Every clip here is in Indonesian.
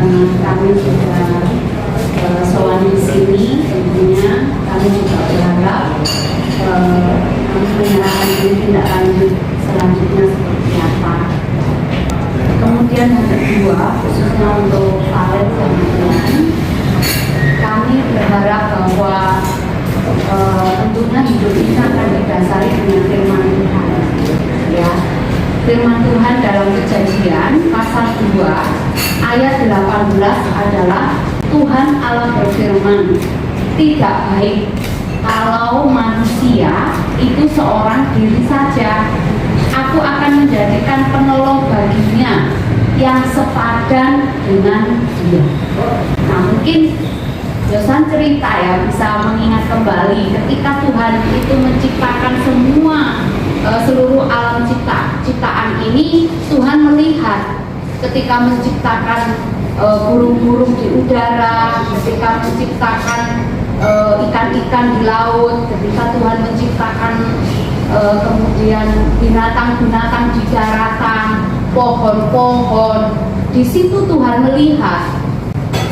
karena kami sudah soal di sini, tentunya kami juga berharap penyerahan ini tidak lanjut selanjutnya seperti apa. Kemudian yang kedua, khususnya untuk Valen dan teman-teman, kami berharap bahwa tentunya hidup ini akan didasari dengan firman Tuhan. Ya, firman Tuhan dalam Kejadian pasal 2 ayat 18 adalah Tuhan Allah berfirman, tidak baik kalau manusia itu seorang diri saja. Aku akan menjadikan penolong baginya yang sepadan dengan dia. Nah, mungkin Yosan cerita ya, bisa mengingat kembali ketika Tuhan itu menciptakan seluruh alam ciptaan ini. Tuhan melihat ketika menciptakan burung-burung di udara, ketika menciptakan ikan-ikan di laut, ketika Tuhan menciptakan kemudian binatang-binatang di daratan, pohon-pohon. Di situ Tuhan melihat,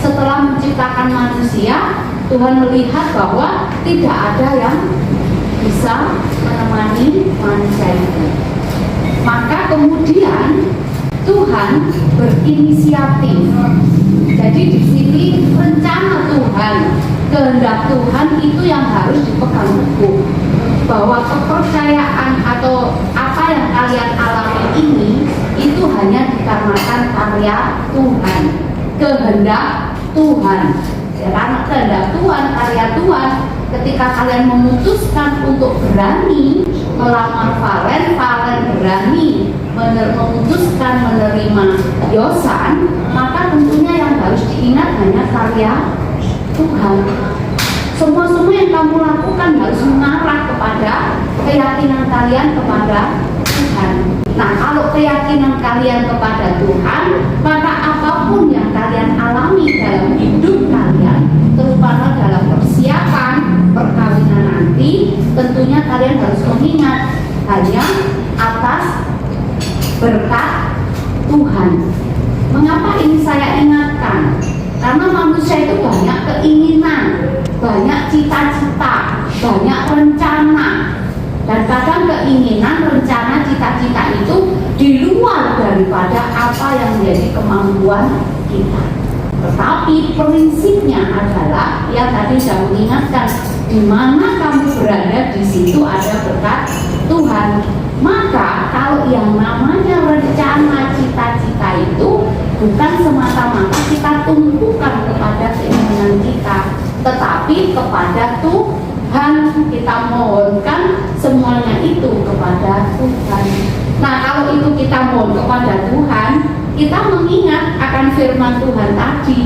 setelah menciptakan manusia, Tuhan melihat bahwa tidak ada yang bisa menemani manusia itu. Maka kemudian Tuhan berinisiatif. Jadi di sini rencana Tuhan, kehendak Tuhan itu yang harus dipegang teguh. Bahwa kepercayaan atau apa yang kalian alami ini itu hanya dikarenakan karya Tuhan, kehendak Tuhan. Ya, karena kehendak Tuhan, karya Tuhan. Ketika kalian memutuskan untuk berani melamar Valen berani memutuskan menerima Yosan, maka tentunya yang harus diingat hanya karya Tuhan. Semua yang kamu lakukan harus mengarah kepada keyakinan kalian kepada Tuhan. Nah, kalau keyakinan kalian kepada Tuhan, maka apapun yang kalian alami dalam hidup kalian, terutama dalam persiapan perkawinan nanti, tentunya kalian harus mengingat hanya atas berkat Tuhan. Mengapa ini saya ingatkan? Karena manusia itu banyak keinginan, banyak cita-cita, banyak rencana. Dan kadang keinginan, rencana, cita-cita itu di luar daripada apa yang menjadi kemampuan kita. Tetapi prinsipnya adalah yang tadi saya mengingatkan, di mana kamu berada di situ ada berkat Tuhan. Maka kalau yang namanya rencana, cita-cita itu bukan semata-mata kita tumpukan kepada keinginan kita, tetapi kepada Tuhan. Kita mohonkan semuanya itu kepada Tuhan. Nah, kalau itu kita mohon kepada Tuhan, kita mengingat akan firman Tuhan tadi.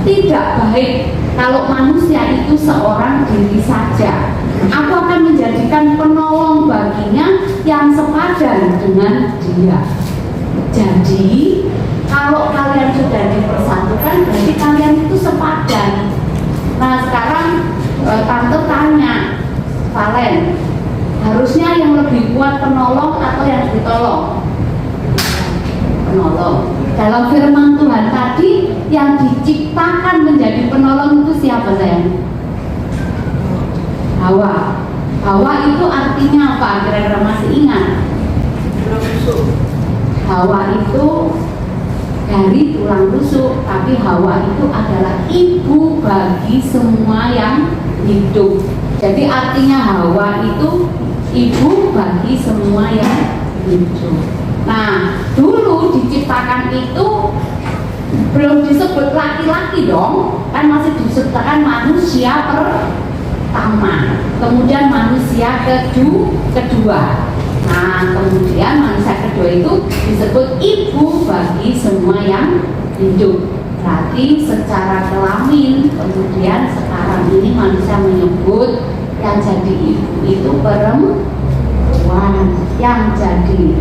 Tidak baik kalau manusia itu seorang diri saja. Aku akan menjadikan penolong baginya yang sepadan dengan dia. Jadi kalau kalian sudah dipersatukan, berarti kalian itu sepadan. Nah, sekarang tante tanya, Valen, harusnya yang lebih kuat penolong atau yang ditolong? Penolong. Dalam firman Tuhan tadi, yang diciptakan menjadi penolong itu siapa, sayang? Hawa. Hawa itu artinya apa? Kira-kira masih ingat? Hawa itu dari tulang rusuk, tapi Hawa itu adalah ibu bagi semua yang hidup. Jadi artinya Hawa itu ibu bagi semua yang hidup. Nah, dulu diciptakan itu belum disebut laki-laki dong, kan masih disebutkan manusia pertama, kemudian manusia kedua. Nah, kemudian manusia kedua itu disebut ibu bagi semua yang hidup. Berarti secara kelamin, kemudian sekarang ini manusia menyebut yang jadi ibu itu perempuan, yang jadi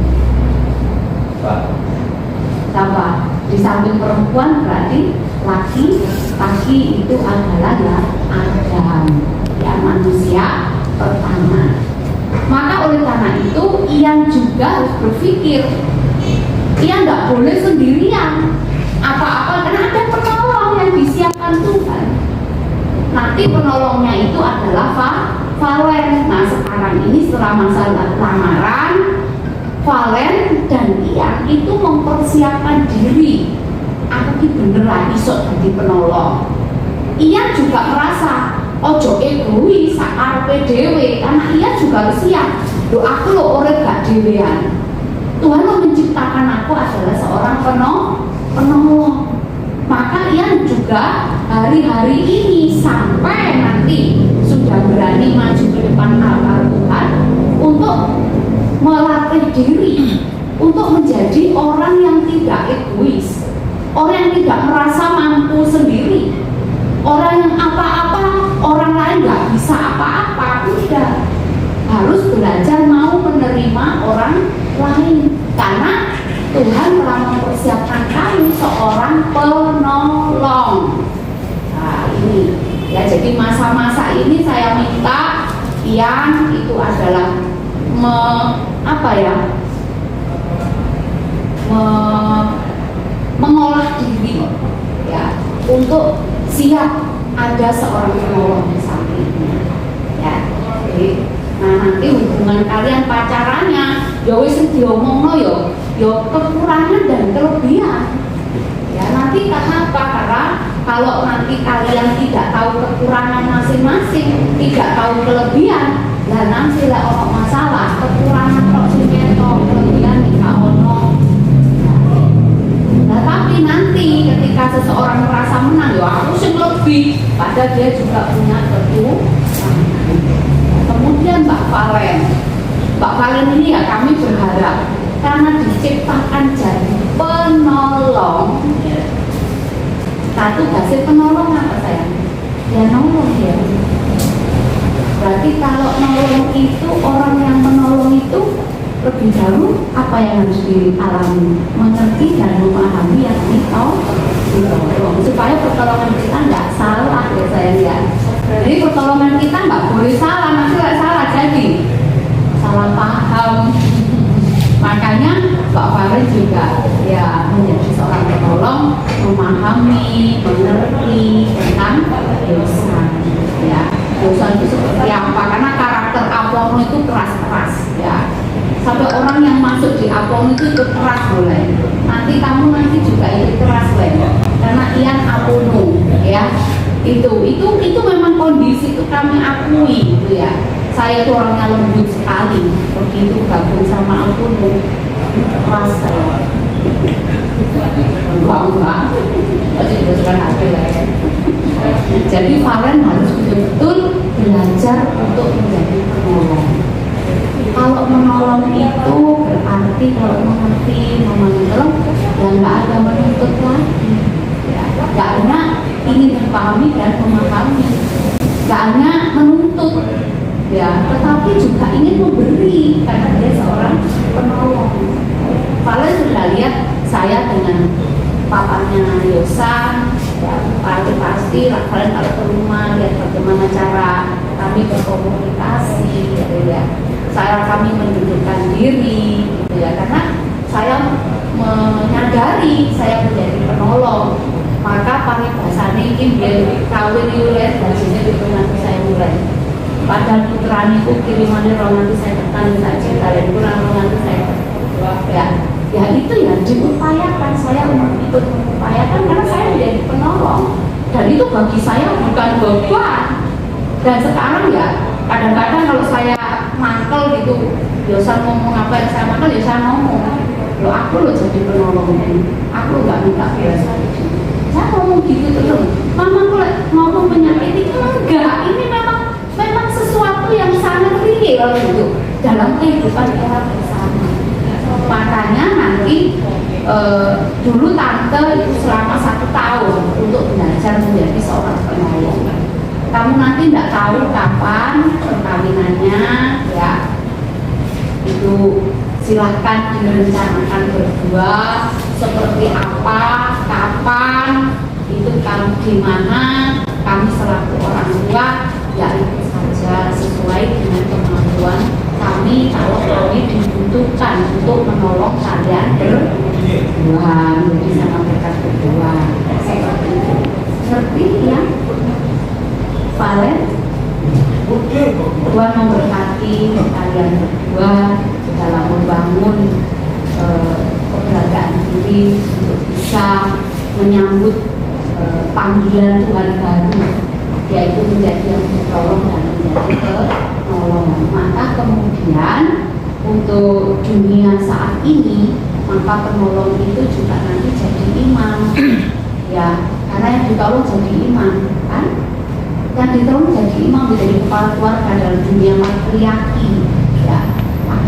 apa? Di samping perempuan berarti laki itu adalah ya Adam, ya manusia pertama. Maka oleh karena itu ia juga harus berpikir, ia nggak boleh sendirian. Apa-apa, kenapa? nanti penolongnya itu adalah Valen. Nah sekarang ini setelah masa lamaran, Valen dan Ian itu mempersiapkan diri. Aku ki beneran iso jadi penolong. Ian juga merasa ojo egois arepe dhewe, karena Ian juga harus siap. Aku lo orang gak dewean. Tuhan lo menciptakan aku adalah seorang penolong. Maka Ian juga hari-hari ini sampai nanti sudah berani maju ke depan altar Tuhan untuk melatih diri untuk menjadi orang yang tidak egois, orang yang tidak merasa mampu sendiri, orang yang apa-apa orang lain nggak bisa apa-apa. Tidak, harus belajar mau menerima orang lain, karena Tuhan telah mempersiapkan kamu seorang penolong. Nah ini ya, jadi masa-masa ini saya minta yang itu adalah mengolah diri ya untuk siap ada seorang penolong di sampingnya ya. Jadi nanti hubungan kalian pacarannya ya wis diomongno ya kekurangan dan kelebihan ya. Nanti kenapa? Karena kalau nanti kalian tidak tahu kekurangan masing-masing, tidak tahu kelebihan, dan nanti lah ono masalah, kekurangan kok sing ketok, kelebihan tidak ono. Nah tapi nanti ketika seseorang merasa menang, ya aku sing lebih, padahal dia juga punya kekurangan. Kemudian Mbak Valen ini ya kami berharap karena diciptakan jadi penolong. Satu hasil penolong apa sayang? Ya nolong ya. Berarti kalau nolong itu, orang yang menolong itu lebih dahulu apa yang harus dialami? Mengerti dan memahami yang ditolong, supaya pertolongan kita nggak salah ya sayang ya. Jadi pertolongan kita nggak boleh salah, nanti nggak salah jadi salah paham. Makanya Pak Farid juga ya menjadi seorang penolong, memahami, mengerti tentang dosa ya. Dosa itu seperti apa? Karena karakter Apono itu keras-keras ya. Sampai orang yang masuk di Apono itu keras boleh. Nanti kamu juga itu keras boleh. Karena Ian Apono ya. Itu memang kondisi itu kami akui gitu ya. Saya itu orangnya lembut sekali, begitu gabung sama Apono keras saya. Enggak, bukan hati lah ya. Jadi Valen harus betul-betul belajar untuk menjadi penolong. Kalau menolong itu berarti kalau mengerti, menolong, ya nggak ada menuntut lagi. Ya, nggak hanya ingin dipahami dan memahami, nggak hanya menuntut, ya, tetapi juga ingin memberi karena dia seorang penolong. Valen sudah lihat saya dengan papanya Yosan, ya, pasti Valen kalau ke rumah lihat bagaimana cara kami berkomunikasi, gitu ya. Kami mendudukkan diri, gitu ya, karena saya menyadari saya menjadi penolong. Maka paribasane iki biyen kawin yulet bajine itu nanti saya mulai. Padahal putraniku kirimane nanti saya tekan saja kalian kurang nanti saya ya itu ya diupayakan, saya ikut mengupayakan karena saya menjadi penolong dan itu bagi saya bukan beban. Dan sekarang ya kadang-kadang kalau saya mangkel gitu, Yosan ngomong apa yang saya mangkel, ya saya ngomong loh aku loh jadi penolong ini, aku nggak minta biasa. Saya ngomong gitu terus, mama aku ngomong penyakit itu enggak, ini memang sesuatu yang sangat real gitu dalam kehidupan kita bersama. Makanya nanti dulu tante itu selama 1 tahun untuk belajar menjadi seorang penolong. Kamu nanti tidak tahu kapan perkawinannya, ya itu silahkan direncanakan berdua seperti apa, kapan, itu kamu di mana, kami selaku orang tua ya itu saja sesuai dengan kemampuan kami kalau kami dibutuhkan untuk menolong kalian berdua, bisa mereka berdua seperti itu. Ngerti ya? Valen. Tuhan memberkati kalian berdua dalam membangun keberadaan diri untuk bisa menyambut panggilan Tuhan baru, yaitu menjadi yang tertolong dan menjadi penolongan. Maka kemudian untuk dunia saat ini, maka penolong itu juga nanti jadi imam, ya, karena yang ditolong jadi imam, kan? Yang ditolong jadi imam, menjadi kepala keluarga dalam dunia patriarki, ya,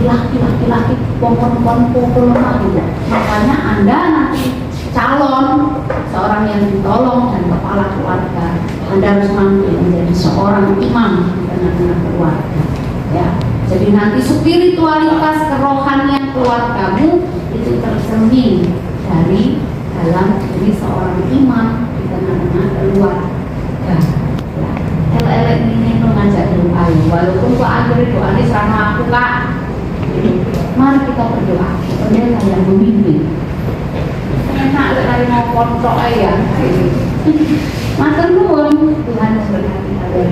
laki-laki, perempuan lemah gitu. Makanya Anda nanti calon seorang yang ditolong dan kepala keluarga, Anda harus mampu menjadi seorang imam di tengah-tengah keluarga, ya. Jadi nanti spiritualitas kerohanian keluargamu itu tercermin dari dalam diri seorang imam di tengah-tengah keluarga. Ya. Elek-elek ini mengajak doa, walaupun kok akhirnya doa ini sama aku kak. Mari kita berdoa, pendeta yang memimpin. Enak sekali mau kontrol ya. Matur nuwun, Tuhan memberkati kalian.